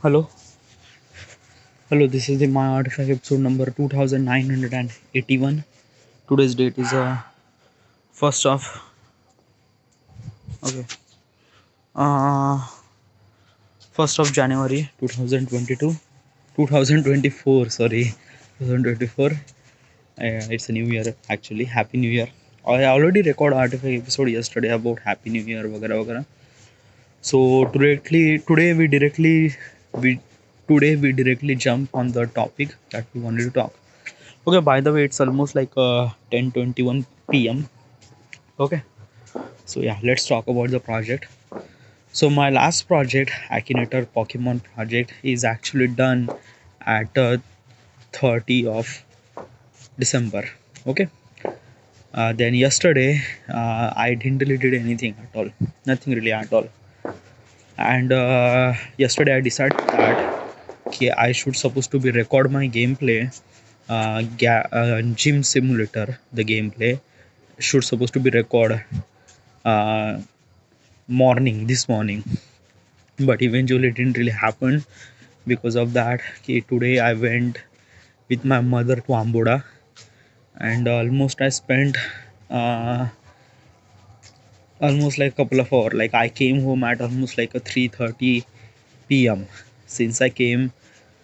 Hello, hello. This is the My Artifact episode number 2981. Today's date is first of okay, uh, 1st of January 2022, 2024. Sorry, 2024. It's a new year actually. Happy New Year. I already recorded Artifact episode yesterday about Happy New Year, वगैरह वगैरह. So we we directly jump on the topic that we wanted to talk. Okay, by the way, it's almost like 10:21 p.m. Okay, so yeah, let's talk about the project. So my last project, Akinator Pokémon project, is actually done at 30 of December. Okay, then yesterday I didn't really did anything at all, nothing really at all. And yesterday I decided that okay, I should supposed to be record my gameplay, gym simulator, the gameplay should supposed to be recorded uh, this morning, but eventually it didn't really happen. Because of that, okay, today I went with my mother to Amboda, and almost I spent uh, almost like a couple of hours. Like I came home at almost like a 3:30 p.m. Since I came,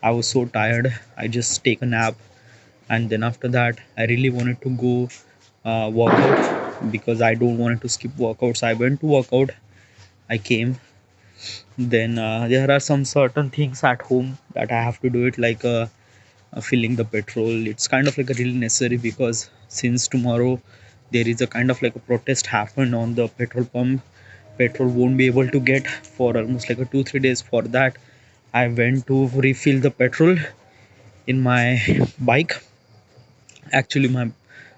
I was so tired, I just take a nap, and then after that I really wanted to go work out because I don't want to skip workouts. I went to workout, I came. Then there are some certain things at home that I have to do it, like filling the petrol. It's kind of like a really necessary because since tomorrow there is a kind of like a protest happened on the petrol pump. Petrol won't be able to get for almost like a 2-3 days. For that, I went to refill the petrol in my bike, actually my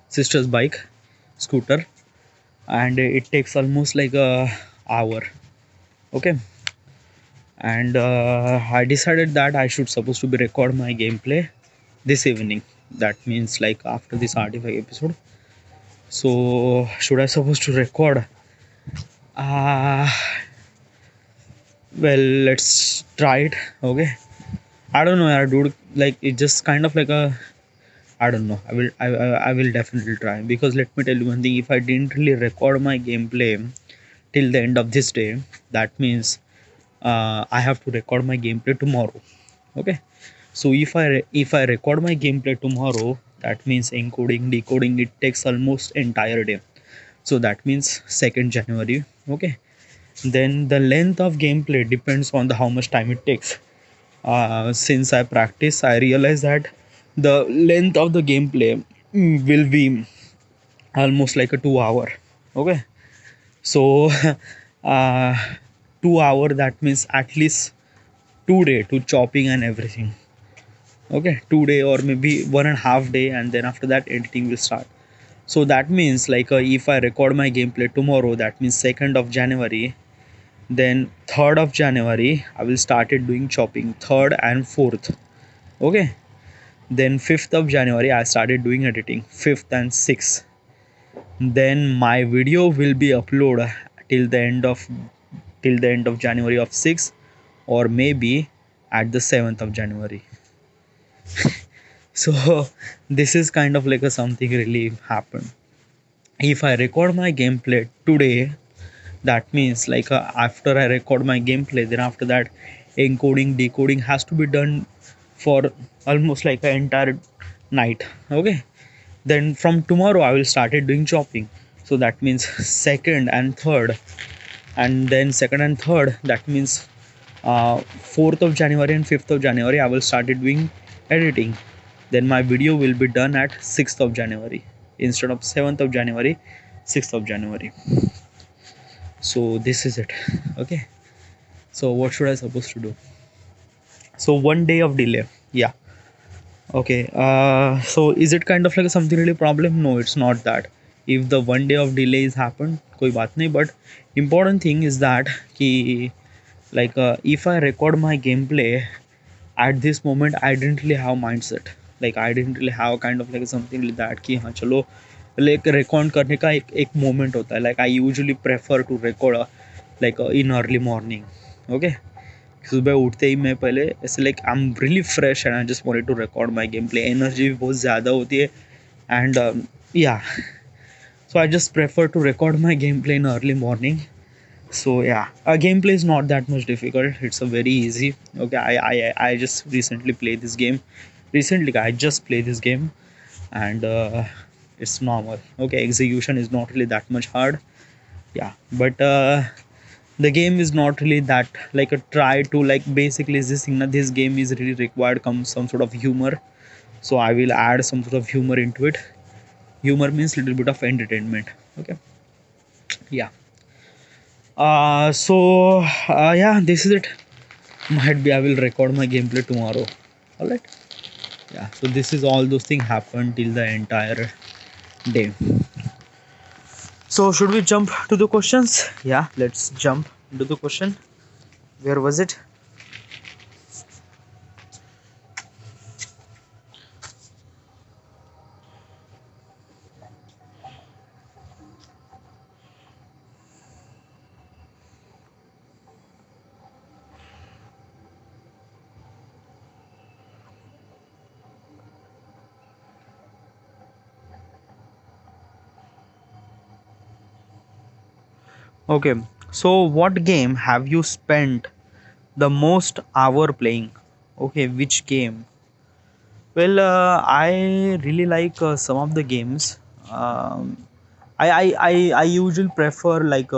sister's bike, scooter, and it takes almost like a hour. Okay, and I decided that I should supposed to be record my gameplay this evening. That means like after this artifact episode. So should I supposed to record? uh well, let's try it. Okay, I don't know, dude. Like it just kind of like a, I don't know. I will definitely try, because let me tell you one thing. If I didn't really record my gameplay till the end of this day, that means I have to record my gameplay tomorrow. Okay, so if I record my gameplay tomorrow, that means encoding, decoding, it takes almost entire day. So that means 2nd January. Okay, then the length of gameplay depends on the how much time it takes. Since I practice, I realize that the length of the gameplay will be almost like a 2 hour. Okay, so uh, 2 hour, that means at least 2 day to chopping and everything. Okay, 2 day or maybe 1.5 day, and then after that editing will start. So that means like if I record my gameplay tomorrow, that means 2nd of January. Then 3rd of January I will started doing chopping, 3rd and 4th. Okay, then 5th of January I started doing editing, 5th and 6th. Then my video will be uploaded till the end of January of 6th, or maybe at the 7th of January. So this is kind of like a something really happened. If I record my gameplay today, that means like after I record my gameplay, then after that encoding, decoding has to be done for almost like an entire night. Okay, then from tomorrow I will started doing chopping. So that means 2nd and 3rd, and then 2nd and 3rd, that means 4th of January and 5th of January I will started doing editing. Then my video will be done at 6th of January instead of 7th of January, 6th of January. So this is it. Okay, so what should I supposed to do? So 1 day of delay, yeah. Okay, so is it kind of like something really problem? No, it's not that. If the 1 day of delay is happened, koi baat nahi. But important thing is that ki like if I record my gameplay at this moment, I didn't really have mindset. Like I didn't really have kind of like something like that कि हाँ चलो like record करने का एक moment होता है. Like I usually prefer to record like in early morning. Okay, सुबह उठते ही मैं पहले ऐसे like I am really fresh and I just wanted to record my game play, energy भी बहुत ज़्यादा होती है एंड या so I just prefer to record my gameplay in early morning. So yeah, gameplay is not that much difficult. It's a very easy. Okay, I just recently played this game. Recently, I just played this game, and it's normal. Okay, execution is not really that much hard. Yeah, but the game is not really that like a try to like basically this thing. This game is really required some sort of humor. So I will add some sort of humor into it. Humor means little bit of entertainment. Okay, yeah. Yeah, this is it. Might be I will record my gameplay tomorrow. All right. Yeah. So this is all those things happen till the entire day. So should we jump to the questions? Yeah, let's jump into the question. Where was it? Okay. So what game have you spent the most hour playing? Okay, which game? Well, I really like some of the games. Um, I usually prefer like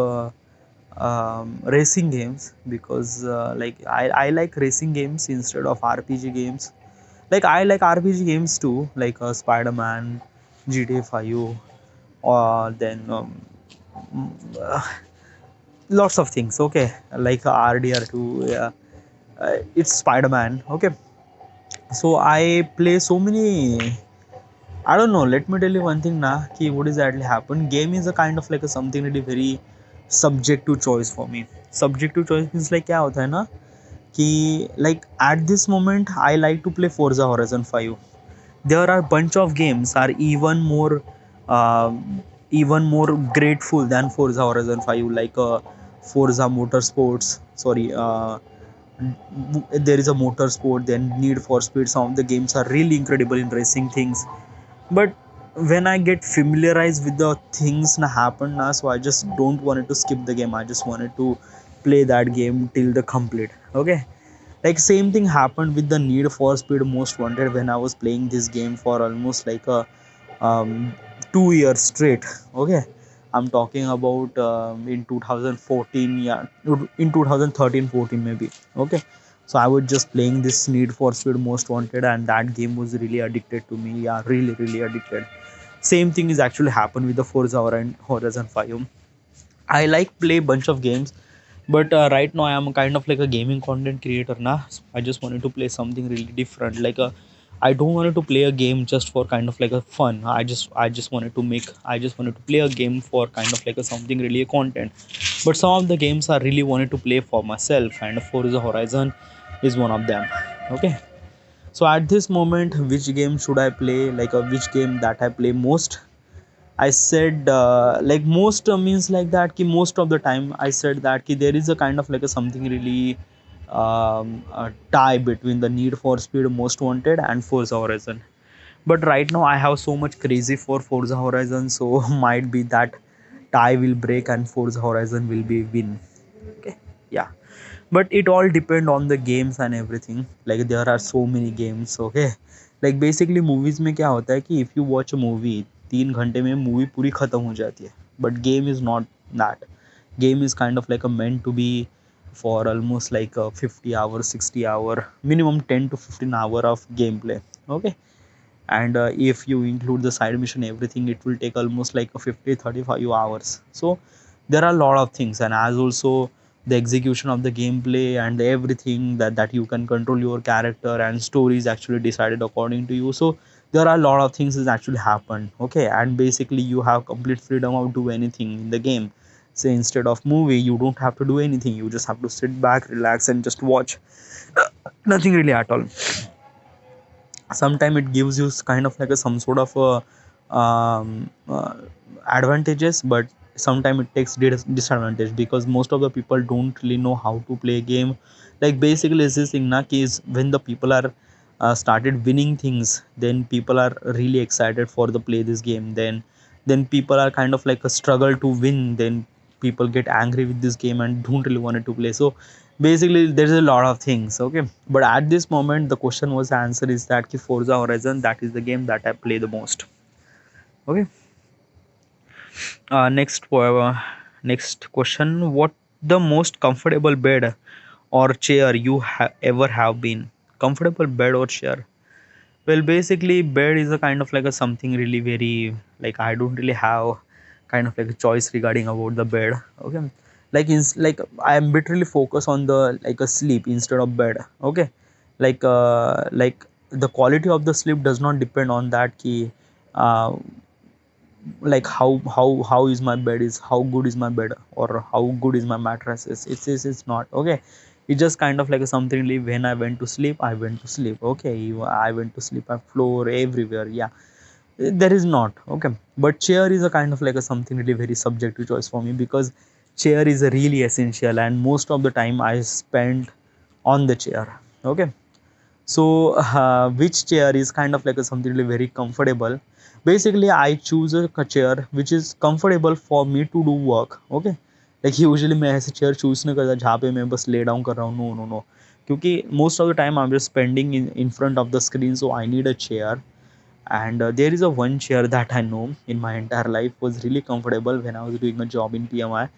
racing games because I like racing games instead of RPG games. Like I like RPG games too, like Spider-Man, GTA 5, or then lots of things. Okay, like RDR2. Yeah, it's Spider-Man. Okay, so I play so many. I don't know. Let me tell you one thing now. Ki what exactly happened? Game is a kind of like a something really very subjective choice for me. Subjective choice means like क्या होता है ना कि like at this moment I like to play Forza Horizon 5. There are bunch of games are uh, even more grateful than Forza Horizon 5 like Forza Motorsports. Sorry, there is a motorsport, then Need for Speed. Some of the games are really incredible in racing things, but when I get familiarized with the things that happen now, so I just don't want to skip the game. I just wanted to play that game till the complete. Okay, like same thing happened with the Need for Speed Most Wanted when I was playing this game for almost like a um, 2 years straight. Okay, I'm talking about in 2014, yeah, in 2013-14 maybe. Okay, so I was just playing this Need for Speed Most Wanted, and that game was really addicted to me. Yeah, really addicted. Same thing is actually happened with the Forza Horizon 5. I like play bunch of games, but right now I am kind of like a gaming content creator now. So I just wanted to play something really different. Like a, I don't want to play a game just for kind of like a fun. I just wanted to play a game for kind of like a something really a content. But some of the games I really wanted to play for myself, and Forza Horizon is one of them. Okay. So at this moment, which game should I play? Like which game that I play most? I said like most means like that ki most of the time I said that ki there is a kind of like a something really a tie between the Need for Speed Most Wanted and Forza Horizon. But right now I have so much crazy for Forza Horizon, so might be that tie will break and Forza Horizon will be win. Okay, yeah, but it all depend on the games and everything. Like there are so many games. Okay, like basically movies में क्या होता है कि if you watch a movie 3 घंटे में movie पूरी खत्म हो जाती है, but game is not that. Game is kind of like a meant to be for almost like a 50 hour 60 hour minimum 10 to 15 hour of gameplay. Okay, and if you include the side mission everything, it will take almost like a 50-35 hours. So there are a lot of things, and as also the execution of the gameplay and everything that you can control your character, and story is actually decided according to you. So there are a lot of things that actually happen. Okay, and basically you have complete freedom of do anything in the game. Say instead of movie you don't have to do anything, you just have to sit back, relax, and just watch. Nothing really at all. Sometimes it gives you kind of like a some sort of advantages, but sometimes it takes disadvantage, because most of the people don't really know how to play a game. Like basically it's this thing na ki is when the people are started winning things, then people are really excited for the play this game. Then people are kind of like a struggle to win, then people get angry with this game and don't really want it to play. So basically there's a lot of things. Okay, but at this moment the question was, the answer is that ki Forza Horizon, that is the game that I play the most. Okay. Next question: what the most comfortable bed or chair you ever have been? Comfortable bed or chair? Well, basically, bed is a kind of like a something really very, like I don't really have kind of like a choice regarding about the bed. Okay, like I am literally focused on the like a sleep instead of bed. Okay, like the quality of the sleep does not depend on that key. Like how is my bed, is how good is my bed or how good is my mattress is, it's not. Okay, it's just kind of like something really, when I went to sleep, I went to sleep. Okay, I went to sleep on floor everywhere. Yeah, there is not. Okay, but chair is a kind of like a something really very subjective choice for me, because chair is a really essential and most of the time I spend on the chair. Okay, so which chair is kind of like a something really very comfortable. Basically I choose a chair which is comfortable for me to do work. Okay, like usually मैं ऐसे chair choose नहीं करता जहाँ पे मैं बस lay down कर रहा हूँ. No, no, no, क्योंकि most of the time I'm just spending in front of the screen, so I need a chair. And there is a one chair that I know in my entire life was really comfortable when I was doing a job in PMI.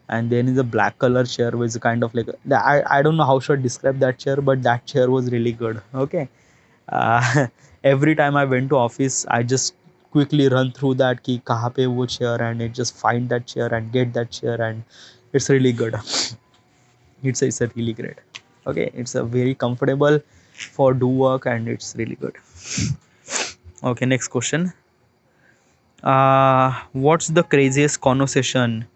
And then is a black color chair was kind of like I don't know how should I describe that chair, but that chair was really good. Okay, every time I went to office I just quickly run through that ki kahan pe wo chair, and it just find that chair and get that chair, and it's really good. It's a really great. Okay, it's a very comfortable for do work and it's really good. Okay, next question. What's the craziest conversation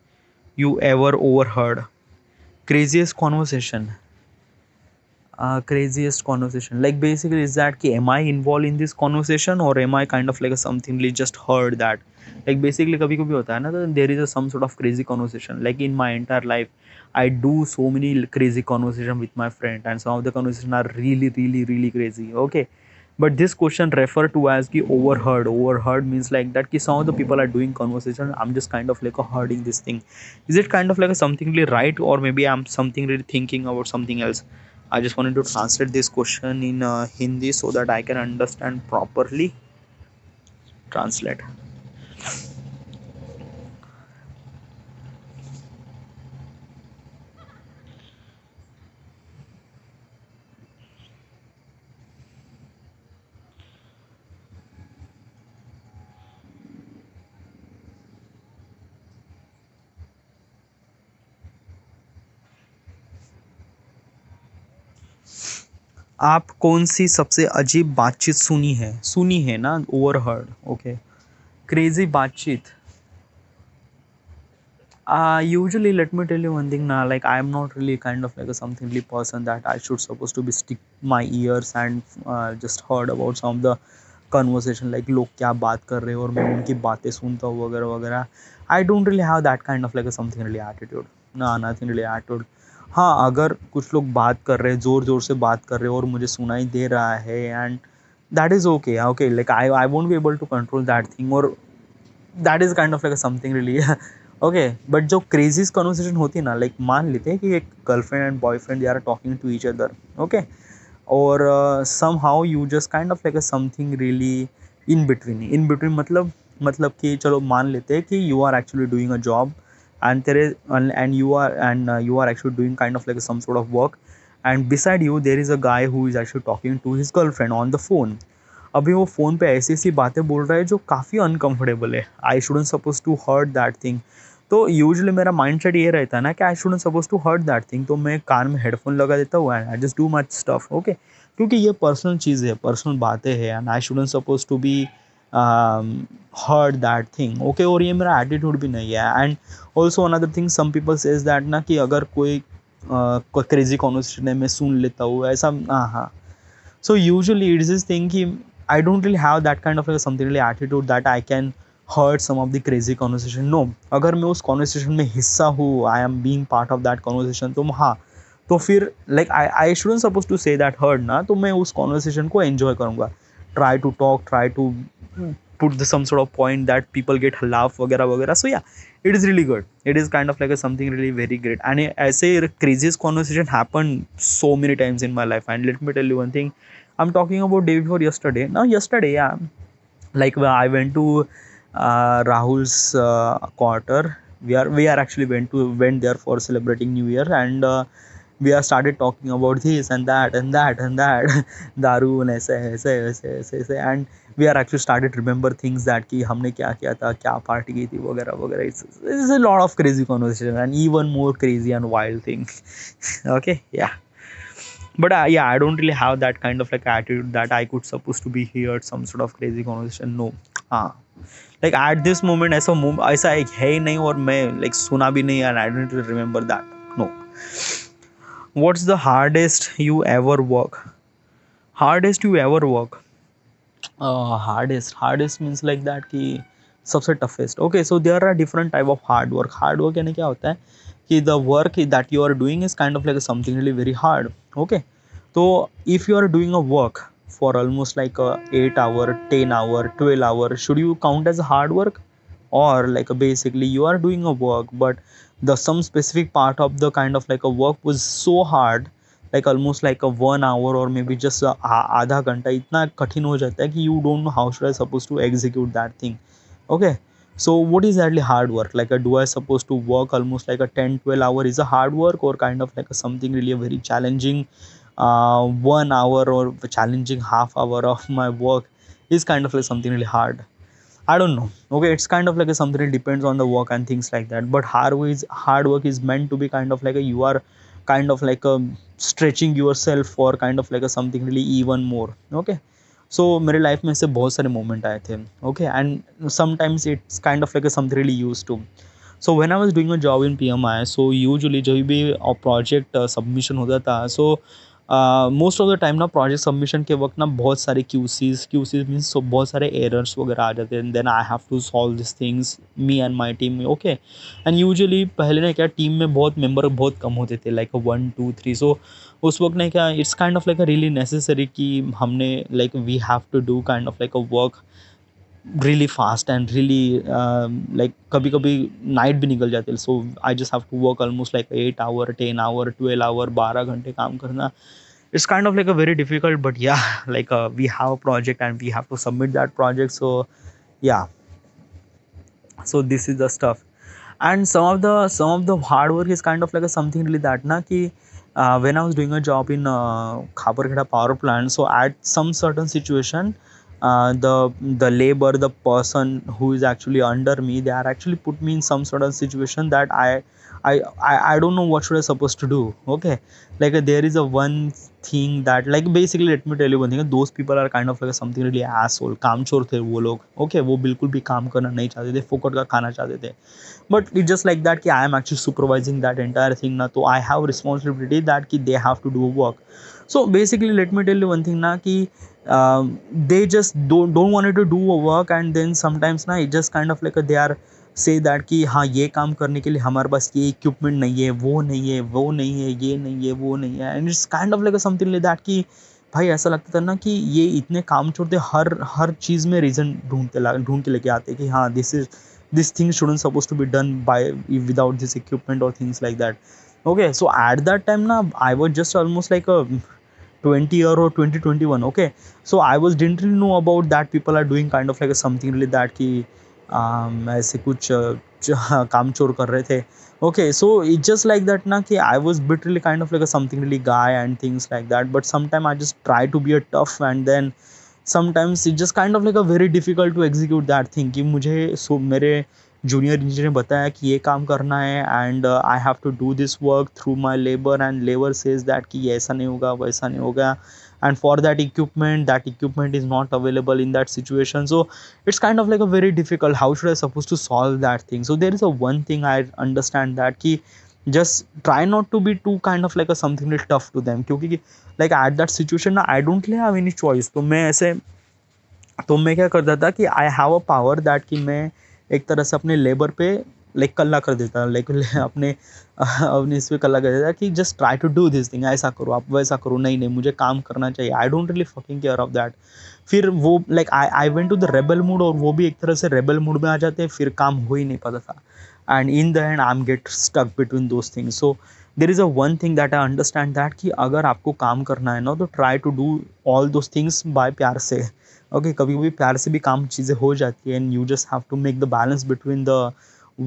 you ever overheard? Craziest conversation. Craziest conversation, like basically is that ki, am I involved in this conversation or am I kind of like a something really just heard that? Like basically kabhi kabhi hota hai na, there is a some sort of crazy conversation. Like in my entire life I do so many crazy conversation with my friend, and some of the conversation are really really really crazy. Okay, but this question refer to as ki overheard means like that ki some of the people are doing conversation, I'm just kind of like hearding this thing. Is it kind of like a something really right, or maybe I'm something really thinking about something else? I just wanted to translate this question in Hindi so that I can understand properly. Translate. आप कौन सी सबसे अजीब बातचीत सुनी है ना, overheard. Okay, crazy बातचीत. Usually let me tell you one thing now, like I am not really kind of like a something really person that I should supposed to be stick my ears and just heard about some of the conversation, like लोग क्या बात कर रहे हैं और मैं उनकी बातें सुनता हूँ वगैरह वगैरह. I don't really have that kind of like a something really attitude. ना, nothing really attitude. हाँ, अगर कुछ लोग बात कर रहे हैं, ज़ोर ज़ोर से बात कर रहे हैं और मुझे सुनाई दे रहा है, and that is okay. Okay, like I won't be able to control that thing, or that is kind of like a something really. Okay, but जो क्रेजीज कन्वर्सेशन होती है ना, लाइक मान लेते हैं कि एक girlfriend and boyfriend they are talking to each other. Okay, और somehow you just kind of like a something really in between मतलब कि चलो मान लेते हैं कि you are actually doing a job and तेरे and you are actually doing kind of like some sort of work, and beside you there is a guy who is actually talking to his girlfriend on the phone. अभी वो phone पे ऐसी ऐसी बातें बोल रहा है जो काफ़ी अनकंफर्टेबल है. I shouldn't suppose to hurt that thing. तो यूजुअली मेरा माइंडसेट ये रहता है ना कि I shouldn't suppose to hurt that thing, तो मैं कान में हेडफोन लगा देता हूँ and I just do much stuff. Okay, क्योंकि ये पर्सनल चीज़ है, पर्सनल बातें हैं, and I shouldn't suppose to be hurt that thing. Okay, और ये मेरा एटीट्यूड भी नहीं है. And also another thing, some people says that ना कि अगर कोई क्रेजी कॉन्वर्सेशन है मैं सुन लेता हूँ ऐसा. हाँ हाँ. So usually it is this thing कि I don't really have that kind of like something really attitude that I can heard some of the crazy conversation. No, अगर मैं उस conversation में हिस्सा हूँ, I am being part of that conversation, तो हाँ, तो फिर like I shouldn't supposed to say that heard ना, तो मैं उस conversation को enjoy करूँगा, try to talk, try to put some sort of point that people get laugh वगैरह वगैरह. So yeah, it is really good. It is kind of like a something really very great. And ऐसे craziest conversation happened so many times in my life. And let me tell you one thing. I'm talking about day before yesterday. Now yesterday, yeah, like I went to Rahul's quarter. We are actually went there for celebrating New Year, and we are started talking about this and that and that and that दारू and ऐसे and we are actually started remember things that कि हमने क्या किया था, क्या party की थी वगैरह वगैरह. It's a lot of crazy conversation and even more crazy and wild thing. Okay, yeah. But yeah, I don't really have that kind of like attitude that I could supposed to be here some sort of crazy conversation. No. हाँ, like at this moment ऐसा एक है ही नहीं, और मैं like सुना भी नहीं, and I don't really remember that. No. What's the hardest you ever work? Hardest you ever work? Hardest means like that कि सबसे toughest. Okay, so there are different type of hard work. Hard work यानी क्या होता है कि the work that you are doing is kind of like something really very hard. Okay, so if you are doing a work for almost like a 8 hour, 10 hour, 12 hour, should you count as a hard work? Or like basically you are doing a work, but the some specific part of the kind of like a work was so hard, like almost like a 1 hour or maybe just आधा घंटा इतना कठिन हो जाता है कि you don't know how should I supposed to execute that thing. Okay, so what is actually hard work? Like do I supposed to work almost like a 10-12 hour is a hard work, or kind of like a something really a very challenging 1 hour or challenging half hour of my work is kind of like something really hard? I don't know. Okay, it's kind of like a something, it depends on the work and things like that. But hard work is meant to be kind of like a you are kind of like a stretching yourself for kind of like a something really even more. Okay, so मेरे life में से बहुत सारे moment आए थे. Okay, and sometimes it's kind of like a something really used to. So when I was doing a job in PMI, so usually जो भी project submission होता था, so most of the time ना project submission के वक्त ना बहुत सारे क्यूसीज मीन्स बहुत सारे एरर्स वगैरह आ जाते हैं. Then I have to solve this things, me and my team. Okay, and usually पहले ना क्या टीम में बहुत मेंबर बहुत कम होते थे, लाइक 1 2 3. सो उस वक्त ना क्या it's kind of like a really necessary कि हमने like we have to do kind of like a work really fast and really like कभी कभी नाइट भी निकल जाते हैं. So I just have to work almost like 8 hour, 10 hour, 12 hour, 12 घंटे काम करना. It's kind of like a very difficult, but yeah, like we have a project and we have to submit that project. So yeah, so this is the stuff. And some of the hard work is kind of like a something really that na ki when I was doing a job in Khaparkheda power plant, so at some certain situation the labor, the person who is actually under me, they are actually put me in some sort of situation that I don't know what should I supposed to do. Okay, like there is a one thing that like basically let me tell you one thing, those people are kind of like something really asshole, कामचोर थे वो लोग. Okay, वो बिल्कुल भी काम करना नहीं चाहते थे, फोकट का खाना चाहते थे. But it just like that कि I am actually supervising that entire thing ना, तो आई हैव रिस्पॉन्सिबिलिटी दैट कि they have to do work. So basically let me tell you one thing ना कि they just don't wanted to do a work, and then sometimes ना it just kind of like they are say that कि हाँ ये काम करने के लिए हमारे पास ये इक्विपमेंट नहीं है, वो नहीं है, वो नहीं है, ये नहीं है, वो नहीं है. And it's kind of like something like that कि भाई ऐसा लगता था ना कि ये इतने काम छोड़ते, हर चीज़ में रीज़न ढूंढ के लेके आते कि हाँ this thing shouldn't supposed to be done by without this equipment or things like that. Okay, so at that time na I was just almost like a 20 year or 2021. Okay, so I was didn't really know about that people are doing kind of like a something really that कि ऐसे कुछ काम चोर कर रहे थे. Okay, so it's just like that ना कि I was literally kind of like a something really guy and things like that, but sometimes I just try to be a tough, and then sometimes it's just kind of like a very difficult to execute that thing कि मुझे so मेरे junior engineer ने बताया कि ये काम करना है, and I have to do this work through my labour, and labour says that कि ये ऐसा नहीं होगा, वैसा नहीं होगा, and for that equipment is not available in that situation. So it's kind of like a very difficult, how should I supposed to solve that thing. So there is a one thing I understand that कि just try not to be too kind of like a something little tough to them, क्योंकि like at that situation I don't really have any choice. तो मैं ऐसे तो मैं क्या करता था कि I have a power that कि मैं एक तरह से अपने लेबर पे लाइक कल्ला कर देता, लाइक अपने अपने इस पे कल्ला कर देता कि just try to do this thing, ऐसा करो, आप वैसा करो, नहीं नहीं मुझे काम करना चाहिए, I don't really fucking care of that. फिर वो like I I went to the rebel mood, और वो भी एक तरह से रेबल मूड में आ जाते हैं, फिर काम हो ही नहीं पाता था। And in the end I am get stuck between those things. So there is a one thing that I understand that कि अगर आपको काम करना है ना, तो try to do all those things by प्यार से। ओके, कभी कभी प्यार से भी काम चीज़ें हो जाती है, and you just have to make the balance between the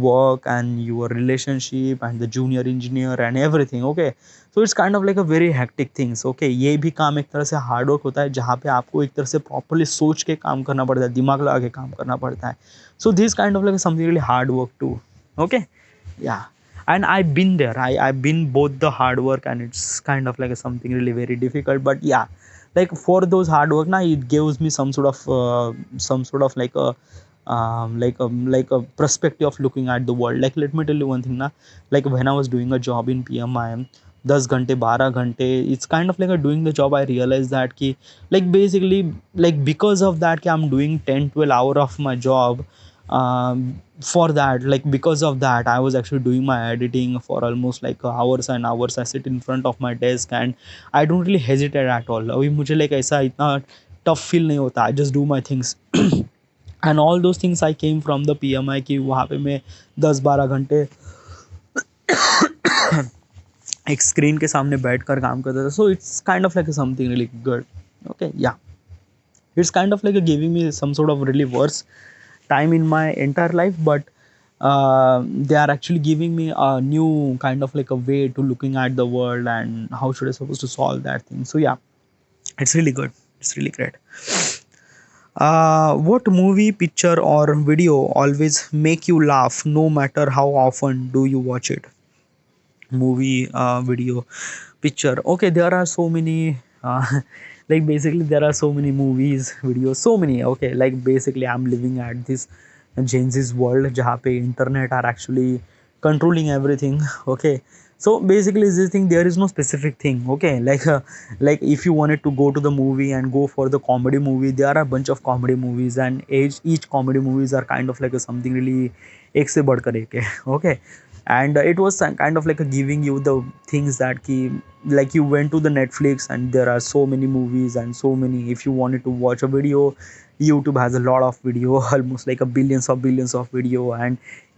work and your relationship and the junior engineer and everything. Okay, so it's kind of like a very hectic things. Okay, ये भी काम एक तरह से hard work होता है, जहाँ पे आपको एक तरह से प्रॉपरली सोच के काम करना पड़ता है, दिमाग लगा के काम करना पड़ता है। So this kind of like something really hard work too. Okay, yeah, and I've been there, I've been both the hard work, and it's kind of like a something really very difficult, but yeah, like for those hard work now, it gives me some sort of like a like a perspective of looking at the world. Like let me tell you one thing na, like when I was doing a job in PMIM, 10 घंटे 12 घंटे, it's kind of like a doing the job, I realized that कि like basically like because of that कि I'm doing 10-12 hour of my job, for that, like because of that I was actually doing my editing for almost like hours and hours. I sit in front of my desk and I don't really hesitate at all, अभी मुझे like ऐसा इतना tough feel नहीं होता, I just do my things and all those things I came from the PMI कि वहाँ पे मैं 10-12 घंटे एक स्क्रीन के सामने बैठ कर काम करता था। So it's kind of like something really good. Okay, या it's kind of like giving me some sort of really worse time in my entire life, but they are actually giving me a new kind of like a way to looking at the world and how should I supposed to solve that thing. So yeah, it's really good, it's really great. What movie, picture, or video always make you laugh no matter how often do you watch it? Movie, video, picture. Okay, there are so many. Like basically, there are so many movies, videos, so many. Okay, like basically, I'm living at this Gen Z's world, जहाँ पे internet are actually controlling everything. Okay, so basically this thing, there is no specific thing. Okay, like if you wanted to go to the movie and go for the comedy movie, there are a bunch of comedy movies, and each comedy movies are kind of like a something really एक से बढ़कर एक है. Okay, and it was kind of like a giving you the things that ki, like you went to the Netflix and there are so many movies and so many, if you wanted to watch a video, YouTube has a lot of video, almost like a billions of video, and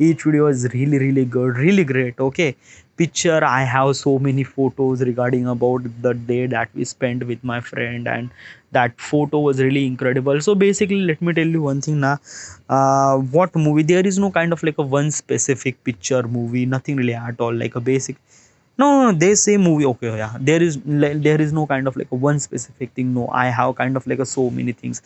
each video is really really good, really great. Okay, picture, I have so many photos regarding about the day that we spent with my friend, and that photo was really incredible. So basically let me tell you one thing now, what movie, there is no kind of like a one specific picture movie, nothing really at all, like a basic, no, they say movie. Okay, yeah, there is no kind of like a one specific thing. No, I have kind of like a so many things,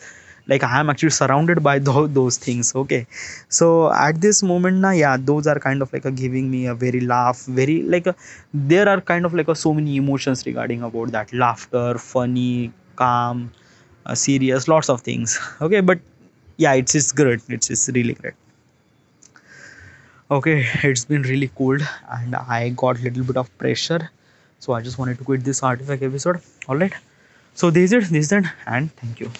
like I am actually surrounded by those things. Okay, so at this moment now, yeah, those are kind of like a giving me a very laugh, very like a, there are kind of like a so many emotions regarding about that, laughter, funny, calm, serious, lots of things. Okay, but yeah, it's great, it's really great. Okay, it's been really cool, and I got a little bit of pressure, so I just wanted to quit this artifact episode. All right, so this is it, and thank you.